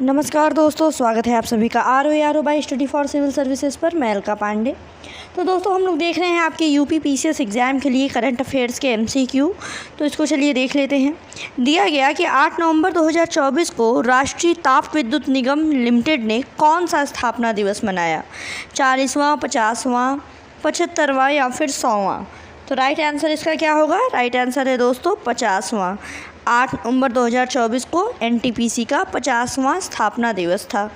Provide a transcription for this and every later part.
नमस्कार दोस्तों, स्वागत है आप सभी का आर बाई स्टडी फॉर सिविल सर्विसेज पर। मैं अलका पांडे। तो दोस्तों हम लोग देख रहे हैं आपके यूपी पीसीएस एग्ज़ाम के लिए करंट अफेयर्स के एमसीक्यू। तो इसको चलिए देख लेते हैं। दिया गया कि 8 नवंबर 2024 को राष्ट्रीय ताप विद्युत निगम लिमिटेड ने कौन सा स्थापना दिवस मनाया? 40वां, 50वां, 75वां या फिर 100वां? तो राइट आंसर इसका क्या होगा? राइट आंसर है दोस्तों 50वां। 8 नवंबर 2024 को एनटीपीसी का 50वां स्थापना दिवस था।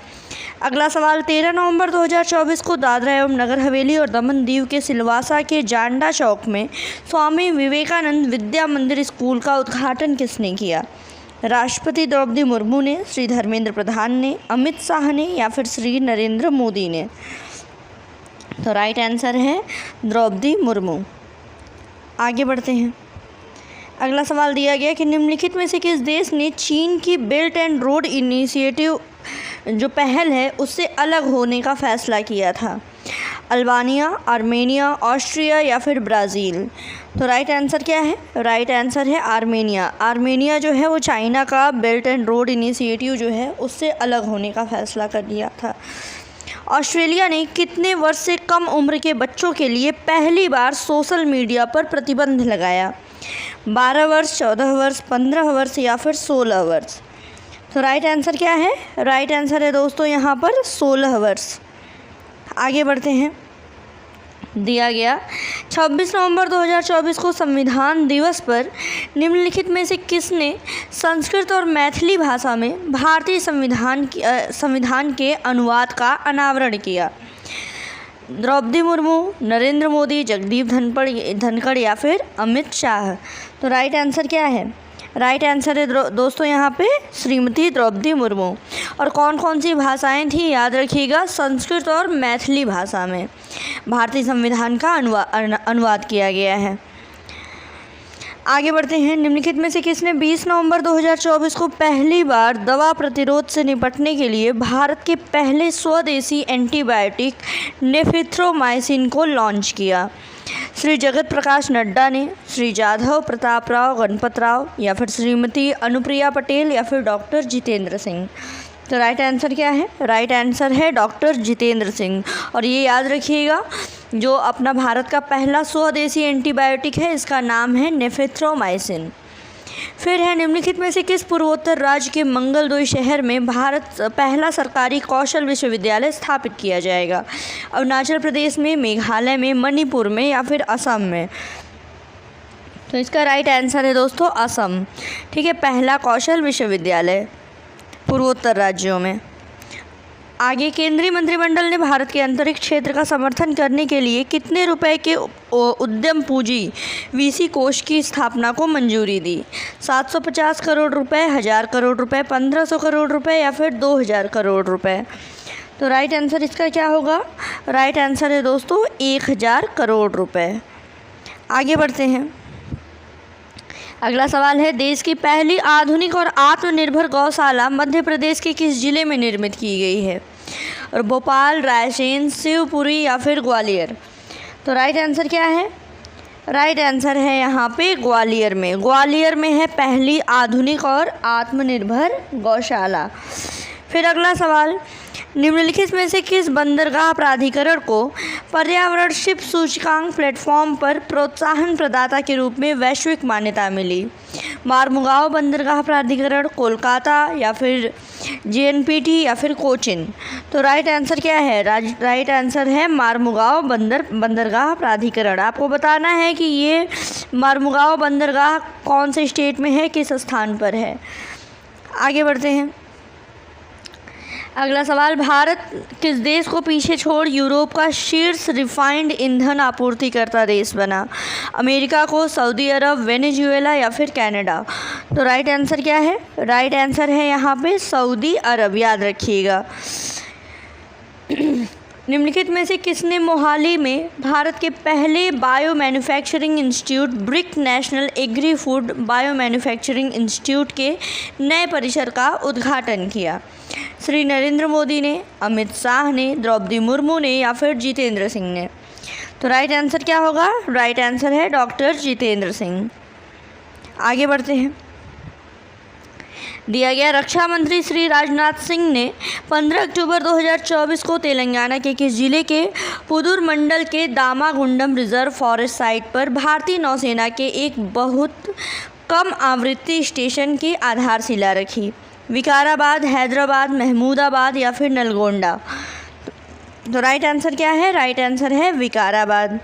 अगला सवाल, 13 नवंबर 2024 को दादरा एवं नगर हवेली और दमन दीव के सिलवासा के जांडा चौक में स्वामी विवेकानंद विद्या मंदिर स्कूल का उद्घाटन किसने किया? राष्ट्रपति द्रौपदी मुर्मू ने, श्री धर्मेंद्र प्रधान ने, अमित शाह ने या फिर श्री नरेंद्र मोदी ने? तो राइट आंसर है द्रौपदी मुर्मू। आगे बढ़ते हैं। अगला सवाल दिया गया कि निम्नलिखित में से किस देश ने चीन की बेल्ट एंड रोड इनिशिएटिव जो पहल है उससे अलग होने का फैसला किया था? अल्बानिया, आर्मेनिया, ऑस्ट्रिया या फिर ब्राज़ील? तो राइट आंसर क्या है? राइट आंसर है आर्मेनिया। आर्मेनिया जो है वो चाइना का बेल्ट एंड रोड इनिशिएटिव जो है उससे अलग होने का फैसला कर लिया था। ऑस्ट्रेलिया ने कितने वर्ष से कम उम्र के बच्चों के लिए पहली बार सोशल मीडिया पर प्रतिबंध लगाया? 12 वर्ष, 14 वर्ष, 15 वर्ष या फिर 16 वर्ष? तो राइट आंसर क्या है? राइट आंसर है दोस्तों यहाँ पर 16 वर्ष। आगे बढ़ते हैं। दिया गया 26 नवंबर 2024 को संविधान दिवस पर निम्नलिखित में से किसने संस्कृत और मैथिली भाषा में भारतीय संविधान के अनुवाद का अनावरण किया? द्रौपदी मुर्मू, नरेंद्र मोदी, जगदीप धनखड़ या फिर अमित शाह? तो राइट आंसर क्या है? राइट आंसर है दोस्तों यहाँ पे श्रीमती द्रौपदी मुर्मू। और कौन कौन सी भाषाएं थी याद रखिएगा? संस्कृत और मैथिली भाषा में भारतीय संविधान का अनुवाद किया गया है। आगे बढ़ते हैं। निम्नलिखित में से किसने 20 नवंबर 2024 को पहली बार दवा प्रतिरोध से निपटने के लिए भारत के पहले स्वदेशी एंटीबायोटिक नेफिथ्रोमाइसिन को लॉन्च किया? श्री जगत प्रकाश नड्डा ने, श्री जाधव प्रताप राव गणपत राव या फिर श्रीमती अनुप्रिया पटेल या फिर डॉक्टर जितेंद्र सिंह? तो राइट आंसर क्या है? राइट आंसर है डॉक्टर जितेंद्र सिंह। और ये याद रखिएगा, जो अपना भारत का पहला स्वदेशी एंटीबायोटिक है इसका नाम है नेफिथ्रोमाइसिन। फिर है, निम्नलिखित में से किस पूर्वोत्तर राज्य के मंगलदोई शहर में भारत पहला सरकारी कौशल विश्वविद्यालय स्थापित किया जाएगा? अरुणाचल प्रदेश में, मेघालय में, मणिपुर में या फिर असम में? तो इसका राइट आंसर है दोस्तों असम। ठीक है, पहला कौशल विश्वविद्यालय पूर्वोत्तर राज्यों में। आगे, केंद्रीय मंत्रिमंडल ने भारत के अंतरिक्ष क्षेत्र का समर्थन करने के लिए कितने रुपए के उद्यम पूंजी वीसी कोष की स्थापना को मंजूरी दी? 750 करोड़ रुपए, 1000 करोड़ रुपए, 1500 करोड़ रुपए या फिर 2000 करोड़ रुपए? तो राइट आंसर इसका क्या होगा? राइट आंसर है दोस्तों 1000 करोड़ रुपए। आगे बढ़ते हैं। अगला सवाल है, देश की पहली आधुनिक और आत्मनिर्भर गौशाला मध्य प्रदेश के किस जिले में निर्मित की गई है? और भोपाल, रायसेन, शिवपुरी या फिर ग्वालियर? तो राइट आंसर क्या है? राइट आंसर है यहाँ पे ग्वालियर में। ग्वालियर में है पहली आधुनिक और आत्मनिर्भर गौशाला। फिर अगला सवाल, निम्नलिखित में से किस बंदरगाह प्राधिकरण को पर्यावरण शिप सूचकांक प्लेटफॉर्म पर प्रोत्साहन प्रदाता के रूप में वैश्विक मान्यता मिली? मारमुगाओ बंदरगाह प्राधिकरण, कोलकाता या फिर जेएनपीटी या फिर कोचिन? तो राइट आंसर क्या है? राइट आंसर है मारमुगाओ बंदरगाह प्राधिकरण। आपको बताना है कि ये मारमुगाओ बंदरगाह कौन से स्टेट में है, किस स्थान पर है। आगे बढ़ते हैं। अगला सवाल, भारत किस देश को पीछे छोड़ यूरोप का शीर्ष रिफाइंड ईंधन आपूर्तिकर्ता देश बना? अमेरिका को, सऊदी अरब, वेनेजुएला या फिर कनाडा? तो राइट आंसर क्या है? राइट आंसर है यहाँ पे सऊदी अरब, याद रखिएगा। निम्नलिखित में से किसने मोहाली में भारत के पहले bio manufacturing institute brick national agri food bio manufacturing institute के नए परिसर का उद्घाटन किया? श्री नरेंद्र मोदी ने, अमित शाह ने, द्रौपदी मुर्मू ने या फिर जितेंद्र सिंह ने? तो राइट आंसर क्या होगा? राइट आंसर है डॉक्टर जितेंद्र सिंह। आगे बढ़ते हैं। दिया गया रक्षा मंत्री श्री राजनाथ सिंह ने 15 अक्टूबर 2024 को तेलंगाना के किस जिले के पुदुर मंडल के दामागुंडम रिजर्व फॉरेस्ट साइट पर भारतीय नौसेना के एक बहुत कम आवृत्ति स्टेशन की आधारशिला रखी? विकाराबाद, हैदराबाद, महमूदाबाद या फिर नलगोंडा? तो राइट आंसर क्या है? राइट आंसर है विकाराबाद।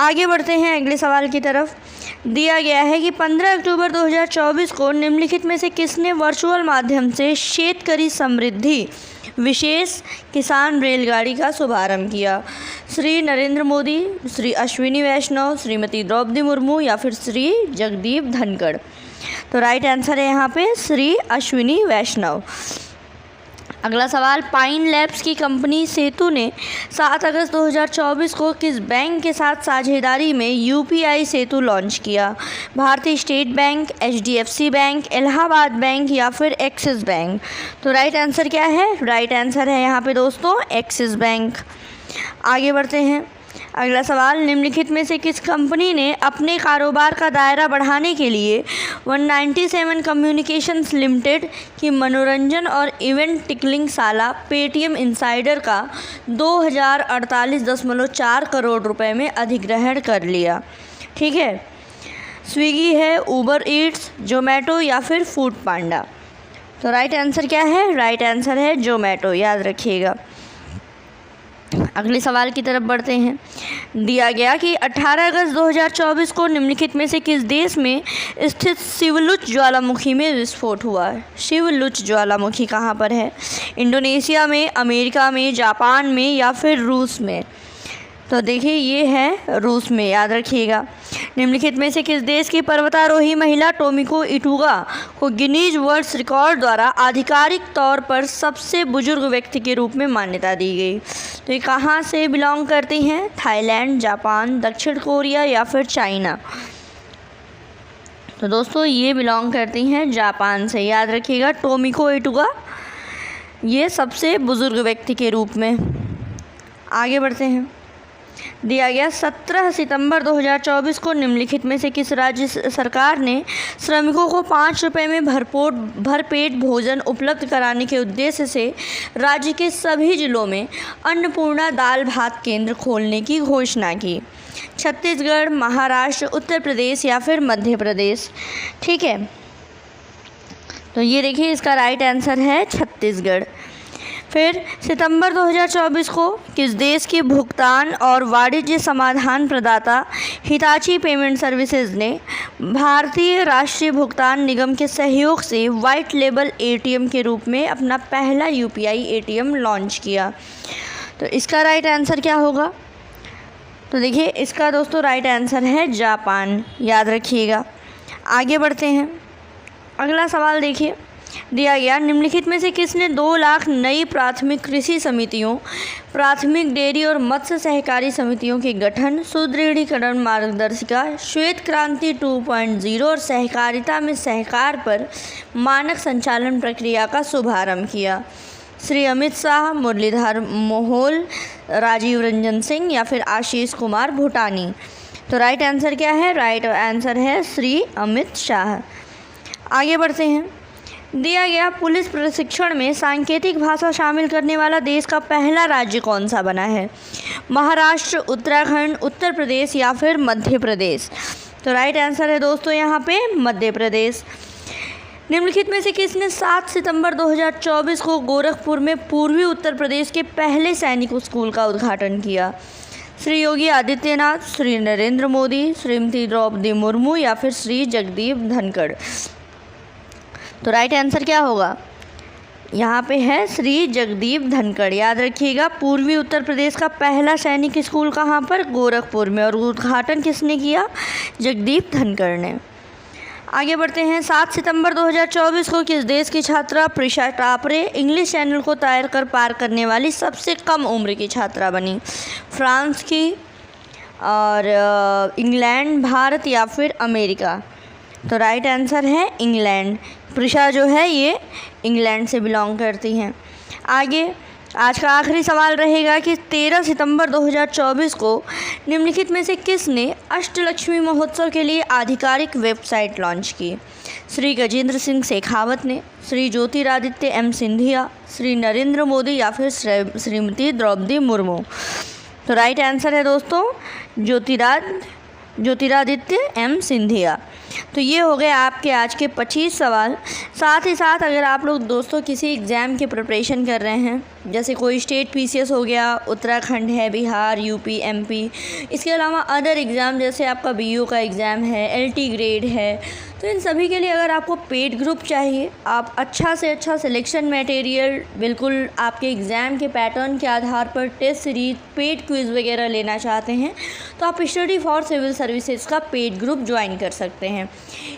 आगे बढ़ते हैं अगले सवाल की तरफ। दिया गया है कि 15 अक्टूबर 2024 को निम्नलिखित में से किसने वर्चुअल माध्यम से शेतकरी समृद्धि विशेष किसान रेलगाड़ी का शुभारंभ किया? श्री नरेंद्र मोदी, श्री अश्विनी वैष्णव, श्रीमती द्रौपदी मुर्मू या फिर श्री जगदीप धनखड़? तो राइट आंसर है यहाँ पे श्री अश्विनी वैष्णव। अगला सवाल, पाइन लैब्स की कंपनी सेतु ने 7 अगस्त 2024 को किस बैंक के साथ साझेदारी में यूपीआई सेतु लॉन्च किया? भारतीय state bank, HDFC bank, Allahabad bank या फिर एक्सिस बैंक? तो राइट आंसर क्या है? राइट आंसर है यहाँ पे दोस्तों एक्सिस बैंक। आगे बढ़ते हैं। अगला सवाल, निम्नलिखित में से किस कंपनी ने अपने कारोबार का दायरा बढ़ाने के लिए 197 कम्युनिकेशंस लिमिटेड की मनोरंजन और इवेंट टिकलिंग साला पेटीएम इनसाइडर का 2048.4 करोड़ रुपए में अधिग्रहण कर लिया? ठीक है, स्विगी है, उबर ईट्स, जोमेटो या फिर फूड पांडा? तो राइट आंसर क्या है? राइट आंसर है जोमेटो, याद रखिएगा। अगले सवाल की तरफ बढ़ते हैं। दिया गया कि 18 अगस्त 2024 को निम्नलिखित में से किस देश में स्थित शिवलुच ज्वालामुखी में विस्फोट हुआ? शिवलुच ज्वालामुखी कहाँ पर है? इंडोनेशिया में, अमेरिका में, जापान में या फिर रूस में? तो देखिए ये है रूस में, याद रखिएगा। निम्नलिखित में से किस देश की पर्वतारोही महिला टोमिको इटुगा को गिनीज वर्ल्ड रिकॉर्ड द्वारा आधिकारिक तौर पर सबसे बुजुर्ग व्यक्ति के रूप में मान्यता दी गई? तो ये कहाँ से बिलोंग करती हैं? थाईलैंड, जापान, दक्षिण कोरिया या फिर चाइना? तो दोस्तों ये बिलोंग करती हैं जापान से, याद रखिएगा। टोमिको इटुगा ये सबसे बुजुर्ग व्यक्ति के रूप में। आगे बढ़ते हैं। दिया गया 17 सितंबर 2024 को निम्नलिखित में से किस राज्य सरकार ने श्रमिकों को 5 रुपये में भरपेट भोजन उपलब्ध कराने के उद्देश्य से राज्य के सभी जिलों में अन्नपूर्णा दाल भात केंद्र खोलने की घोषणा की? छत्तीसगढ़, महाराष्ट्र, उत्तर प्रदेश या फिर मध्य प्रदेश? ठीक है, तो ये देखिए इसका राइट आंसर है छत्तीसगढ़। फिर सितंबर 2024 को किस देश के भुगतान और वाणिज्य समाधान प्रदाता हिताची पेमेंट सर्विसेज ने भारतीय राष्ट्रीय भुगतान निगम के सहयोग से वाइट लेबल एटीएम के रूप में अपना पहला यूपीआई एटीएम लॉन्च किया? तो इसका राइट आंसर क्या होगा? तो देखिए इसका दोस्तों राइट आंसर है जापान, याद रखिएगा। आगे बढ़ते हैं। अगला सवाल देखिए। दिया गया निम्नलिखित में से किसने 2 लाख नई प्राथमिक कृषि समितियों, प्राथमिक डेयरी और मत्स्य सहकारी समितियों के गठन, सुदृढ़ीकरण मार्गदर्शिका, श्वेत क्रांति 2.0 और सहकारिता में सहकार पर मानक संचालन प्रक्रिया का शुभारंभ किया? श्री अमित शाह, मुरलीधर मोहोल, राजीव रंजन सिंह या फिर आशीष कुमार भूटानी? तो राइट आंसर क्या है? राइट आंसर है श्री अमित शाह। आगे बढ़ते हैं। दिया गया पुलिस प्रशिक्षण में सांकेतिक भाषा शामिल करने वाला देश का पहला राज्य कौन सा बना है? महाराष्ट्र, उत्तराखंड, उत्तर प्रदेश या फिर मध्य प्रदेश? तो राइट आंसर है दोस्तों यहाँ पे मध्य प्रदेश। निम्नलिखित में से किसने 7 सितंबर 2024 को गोरखपुर में पूर्वी उत्तर प्रदेश के पहले सैनिक स्कूल का उद्घाटन किया? श्री योगी आदित्यनाथ, श्री नरेंद्र मोदी, श्रीमती द्रौपदी मुर्मू या फिर श्री जगदीप धनखड़? तो राइट आंसर क्या होगा? यहाँ पे है श्री जगदीप धनखड़, याद रखिएगा। पूर्वी उत्तर प्रदेश का पहला सैनिक स्कूल कहाँ पर? गोरखपुर में। और उद्घाटन किसने किया? जगदीप धनखड़ ने। आगे बढ़ते हैं। 7 सितंबर 2024 को किस देश की छात्रा प्रिशा टापरे इंग्लिश चैनल को तैर कर पार करने वाली सबसे कम उम्र की छात्रा बनी? फ्रांस की, और इंग्लैंड, भारत या फिर अमेरिका? तो राइट आंसर है इंग्लैंड। प्रिशा जो है ये इंग्लैंड से बिलोंग करती हैं। आगे आज का आखिरी सवाल रहेगा कि 13 सितंबर 2024 को निम्नलिखित में से किसने अष्टलक्ष्मी महोत्सव के लिए आधिकारिक वेबसाइट लॉन्च की? श्री गजेंद्र सिंह शेखावत ने, श्री ज्योतिरादित्य एम सिंधिया, श्री नरेंद्र मोदी या फिर श्रीमती द्रौपदी मुर्मू? तो राइट आंसर है दोस्तों ज्योतिरादित्य एम सिंधिया। तो ये हो गए आपके आज के 25 सवाल। साथ ही साथ अगर आप लोग दोस्तों किसी एग्ज़ाम की प्रिपरेशन कर रहे हैं, जैसे कोई स्टेट पीसीएस हो गया, उत्तराखंड है, बिहार, यूपी, एमपी, इसके अलावा अदर एग्ज़ाम जैसे आपका बीओ का एग्ज़ाम है, एलटी ग्रेड है, तो इन सभी के लिए अगर आपको पेड ग्रुप चाहिए, आप अच्छा से अच्छा सिलेक्शन मटेरियल बिल्कुल आपके एग्ज़ाम के पैटर्न के आधार पर टेस्ट सीरीज, पेड क्विज़ वगैरह लेना चाहते हैं, तो आप स्टडी फॉर सिविल सर्विसेज का पेड ग्रुप ज्वाइन कर सकते हैं।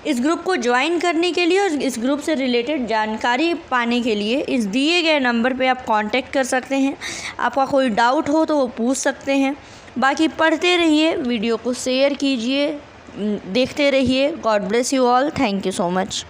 इस ग्रुप को ज्वाइन करने के लिए और इस ग्रुप से रिलेटेड जानकारी पाने के लिए इस दिए गए नंबर पे आप कांटेक्ट कर सकते हैं। आपका कोई डाउट हो तो वो पूछ सकते हैं। बाकी पढ़ते रहिए, वीडियो को शेयर कीजिए, देखते रहिए। God bless you all. Thank you so much.